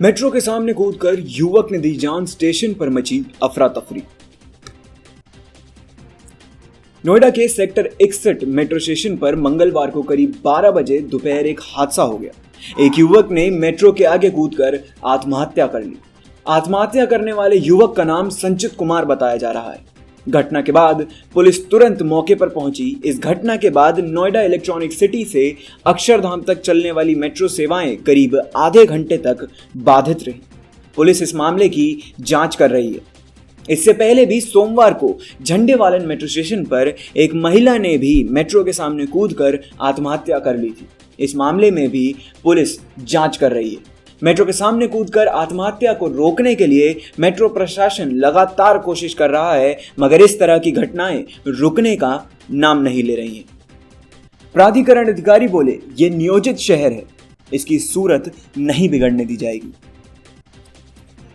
Metro के सामने कूदकर युवक ने दी जान, स्टेशन पर मची अफरा तफरी। नोएडा के सेक्टर 61 मेट्रो स्टेशन पर मंगलवार को करीब 12 बजे दोपहर एक हादसा हो गया। एक युवक ने मेट्रो के आगे कूदकर आत्महत्या कर ली। आत्महत्या करने वाले युवक का नाम संचित कुमार बताया जा रहा है। घटना के बाद पुलिस तुरंत मौके पर पहुंची। इस घटना के बाद नोएडा इलेक्ट्रॉनिक सिटी से अक्षरधाम तक चलने वाली मेट्रो सेवाएं करीब आधे घंटे तक बाधित रही। पुलिस इस मामले की जांच कर रही है। इससे पहले भी सोमवार को झंडेवालन मेट्रो स्टेशन पर एक महिला ने भी मेट्रो के सामने कूदकर आत्महत्या कर ली थी। इस मामले में भी पुलिस जांच कर रही है। मेट्रो के सामने कूदकर आत्महत्या को रोकने के लिए मेट्रो प्रशासन लगातार कोशिश कर रहा है, मगर इस तरह की घटनाएं रुकने का नाम नहीं ले रही हैं। प्राधिकरण अधिकारी बोले, ये नियोजित शहर है, इसकी सूरत नहीं बिगड़ने दी जाएगी।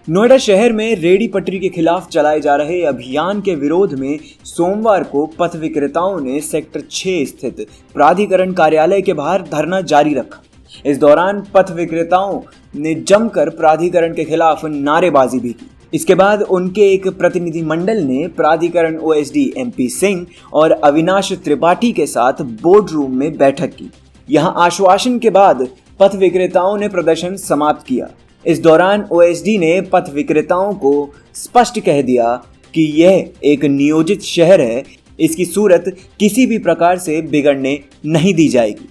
नोएडा शहर में रेडी पटरी के खिलाफ चलाए जा रहे अभियान के विरोध में सोमवार को पथ विक्रेताओं ने सेक्टर 6 स्थित प्राधिकरण कार्यालय के बाहर धरना जारी रखा। इस दौरान पथ विक्रेताओं ने जमकर प्राधिकरण के खिलाफ नारेबाजी भी की। इसके बाद उनके एक प्रतिनिधि मंडल ने प्राधिकरण ओएसडी एमपी सिंह और अविनाश त्रिपाठी के साथ बोर्ड रूम में बैठक की। यहां आश्वासन के बाद पथ विक्रेताओं ने प्रदर्शन समाप्त किया। इस दौरान ओएसडी ने पथ विक्रेताओं को स्पष्ट कह दिया कि यह एक नियोजित शहर है, इसकी सूरत किसी भी प्रकार से बिगड़ने नहीं दी जाएगी।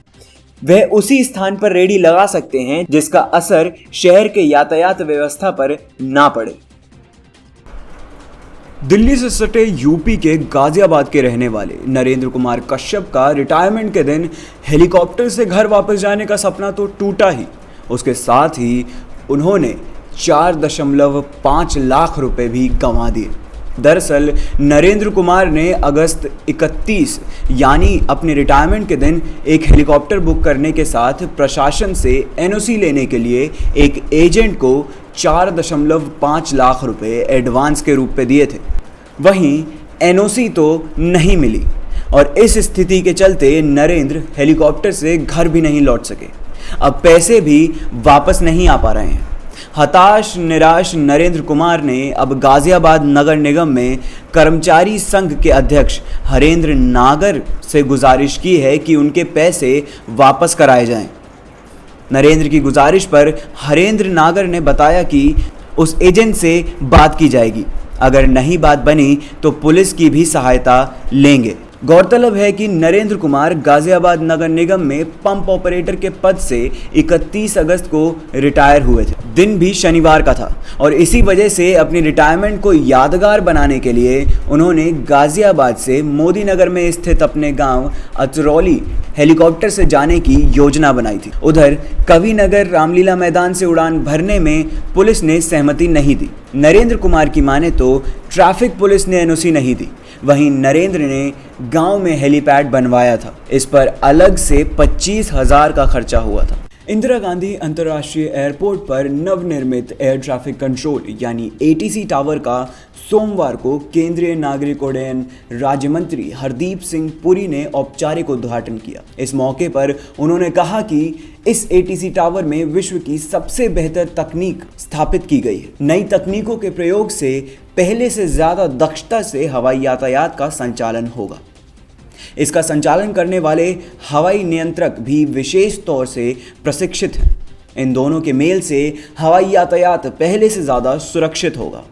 वह उसी स्थान पर रेडी लगा सकते हैं जिसका असर शहर के यातायात व्यवस्था पर ना पड़े। दिल्ली से सटे यूपी के गाजियाबाद के रहने वाले नरेंद्र कुमार कश्यप का रिटायरमेंट के दिन हेलीकॉप्टर से घर वापस जाने का सपना तो टूटा ही, उसके साथ ही उन्होंने 4.5 लाख रुपए भी गंवा दिए। दरअसल नरेंद्र कुमार ने अगस्त 31 यानी अपने रिटायरमेंट के दिन एक हेलीकॉप्टर बुक करने के साथ प्रशासन से एनओसी लेने के लिए एक एजेंट को 4.5 लाख रुपए एडवांस के रूप में दिए थे। वहीं एनओसी तो नहीं मिली और इस स्थिति के चलते नरेंद्र हेलीकॉप्टर से घर भी नहीं लौट सके। अब पैसे भी वापस नहीं आ पा रहे हैं। हताश निराश नरेंद्र कुमार ने अब गाजियाबाद नगर निगम में कर्मचारी संघ के अध्यक्ष हरेंद्र नागर से गुजारिश की है कि उनके पैसे वापस कराए जाएं। नरेंद्र की गुजारिश पर हरेंद्र नागर ने बताया कि उस एजेंट से बात की जाएगी, अगर नहीं बात बनी तो पुलिस की भी सहायता लेंगे। गौरतलब है कि नरेंद्र कुमार गाजियाबाद नगर निगम में पंप ऑपरेटर के पद से 31 अगस्त को रिटायर हुए थे। दिन भी शनिवार का था और इसी वजह से अपनी रिटायरमेंट को यादगार बनाने के लिए उन्होंने गाजियाबाद से मोदी नगर में स्थित अपने गांव अतरौली हेलीकॉप्टर से जाने की योजना बनाई थी। उधर कवि नगर रामलीला मैदान से उड़ान भरने में पुलिस ने सहमति नहीं दी। नरेंद्र कुमार की माने तो ट्रैफिक पुलिस ने एनओसी नहीं दी। वहीं नरेंद्र ने गांव में हेलीपैड बनवाया था, इस पर अलग से 25,000 का खर्चा हुआ था। इंदिरा गांधी अंतर्राष्ट्रीय एयरपोर्ट पर नवनिर्मित एयर ट्रैफिक कंट्रोल यानी एटीसी टावर का सोमवार को केंद्रीय नागरिक उड्डयन राज्य मंत्री हरदीप सिंह पुरी ने औपचारिक उद्घाटन किया। इस मौके पर उन्होंने कहा कि इस एटीसी टावर में विश्व की सबसे बेहतर तकनीक स्थापित की गई है। नई तकनीकों के प्रयोग से पहले से ज़्यादा दक्षता से हवाई यातायात का संचालन होगा। इसका संचालन करने वाले हवाई नियंत्रक भी विशेष तौर से प्रशिक्षित हैं। इन दोनों के मेल से हवाई यातायात पहले से ज़्यादा सुरक्षित होगा।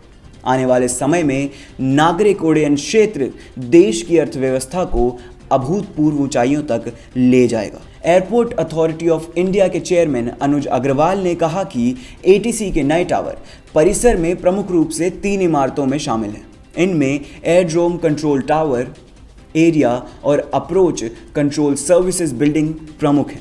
आने वाले समय में नागरिक उड्डयन क्षेत्र देश की अर्थव्यवस्था को अभूतपूर्व ऊंचाइयों तक ले जाएगा। एयरपोर्ट अथॉरिटी ऑफ इंडिया के चेयरमैन अनुज अग्रवाल ने कहा कि एटीसी के नए टावर परिसर में प्रमुख रूप से 3 इमारतों में शामिल हैं। इनमें एयरड्रोम कंट्रोल टावर, एरिया और अप्रोच कंट्रोल सर्विसेज बिल्डिंग प्रमुख है।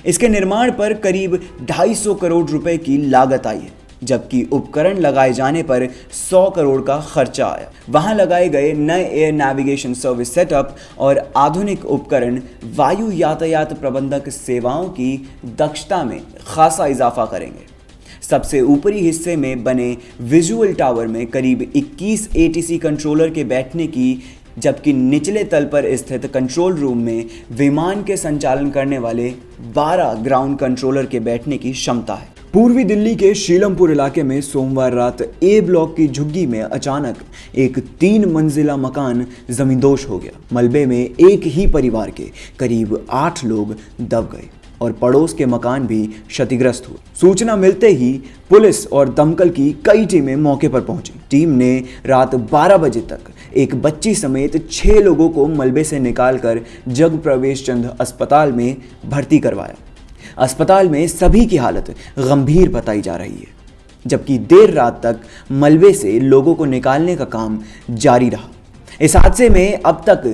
इसके निर्माण पर करीब 250 करोड़ रुपए की लागत आई है, जबकि उपकरण लगाए जाने पर 100 करोड़ का खर्चा आया। वहां लगाए गए नए एयर नेविगेशन सर्विस सेटअप और आधुनिक उपकरण वायु यातायात प्रबंधक सेवाओं की दक्षता में खासा इजाफा करेंगे। सबसे ऊपरी हिस्से में बने विजुअल टावर में करीब 21 एटीसी कंट्रोलर के बैठने की, जबकि निचले तल पर स्थित कंट्रोल रूम में विमान के संचालन करने वाले 12 ग्राउंड कंट्रोलर के बैठने की क्षमता है। पूर्वी दिल्ली के शीलमपुर इलाके में सोमवार रात ए ब्लॉक की झुग्गी में अचानक एक 3 मंजिला मकान जमींदोज हो गया। मलबे में एक ही परिवार के करीब 8 लोग दब गए और पड़ोस के मकान भी क्षतिग्रस्त हुए। सूचना मिलते ही पुलिस और दमकल की कई टीमें मौके पर पहुंची। टीम ने रात 12 बजे तक एक बच्ची समेत 6 लोगों को मलबे से निकालकर जग प्रवेश चंद अस्पताल में भर्ती करवाया। अस्पताल में सभी की हालत गंभीर बताई जा रही है, जबकि देर रात तक मलबे से लोगों को निकालने का काम जारी रहा। इस हादसे में अब तक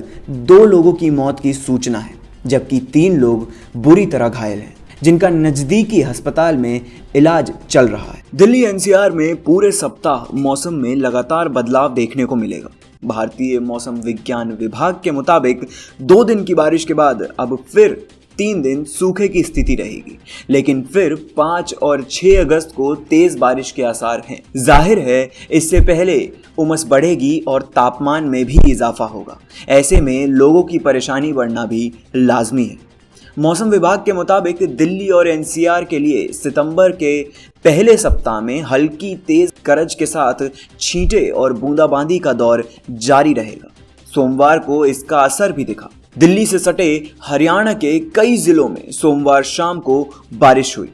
2 लोगों की मौत की सूचना है, जबकि 3 लोग बुरी तरह घायल हैं, जिनका नजदीकी अस्पताल में इलाज चल रहा है। दिल्ली एनसीआर में पूरे सप्ताह मौसम में लगातार बदलाव देखने को मिलेगा। भारतीय मौसम विज्ञान विभाग के मुताबिक 2 दिन की बारिश के बाद अब फिर 3 दिन सूखे की स्थिति रहेगी, लेकिन फिर 5 और 6 अगस्त को तेज बारिश के आसार हैं। जाहिर है इससे पहले उमस बढ़ेगी और तापमान में भी इजाफा होगा। ऐसे में लोगों की परेशानी बढ़ना भी लाजमी है। मौसम विभाग के मुताबिक दिल्ली और एनसीआर के लिए सितंबर के पहले सप्ताह में हल्की तेज गरज के साथ छींटे और बूंदाबांदी का दौर जारी रहेगा। सोमवार को इसका असर भी दिखा। दिल्ली से सटे हरियाणा के कई जिलों में सोमवार शाम को बारिश हुई।